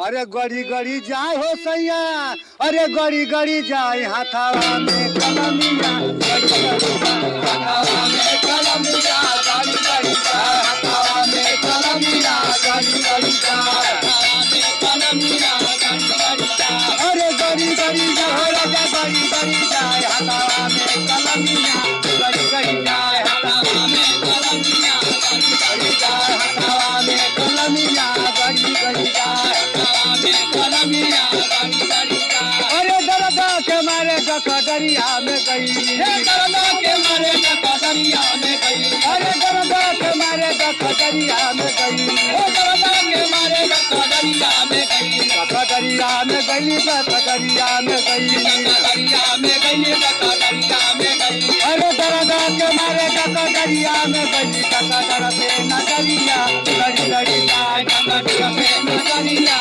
अरे गड़ी गड़ी जाए हो सैया, अरे गड़ी गड़ी जाए हाथावा में कलमिया, गड़ी गड़ी जाए हाथावा में कलमिया, गड़ी गड़ी जाए हाथावा में कलमिया, गड़ी गड़ी जाए हाथावा में कलमिया, गड़ी गड़ी जाए। अरे गड़ी गड़ी जाए राजा, गड़ी गड़ी जाए हाथावा में कलमिया, गड़ी गड़ी जाए हाथावा में कलमिया, गड़ी गड़ी जाए हाथावा में कलमिया, गड़ी गड़ी जाए हाथावा में कलमिया, गड़ी गड़ी जाए। अरे दरदा के मारे डकदरिया में गई, हे दरदा के मारे डकदरिया में गई, अरे दरदा के मारे डकदरिया में गई, हे दरदा के मारे डकदरिया में गई, डकदरिया में गई, डकदरिया में गई, डकदरिया में गई, डकदरिया में गई। अरे दरदा के मारे डकदरिया में गई, डकदर पे नजरिया, गड़ी गड़ी जाए डकदर पे नजरिया।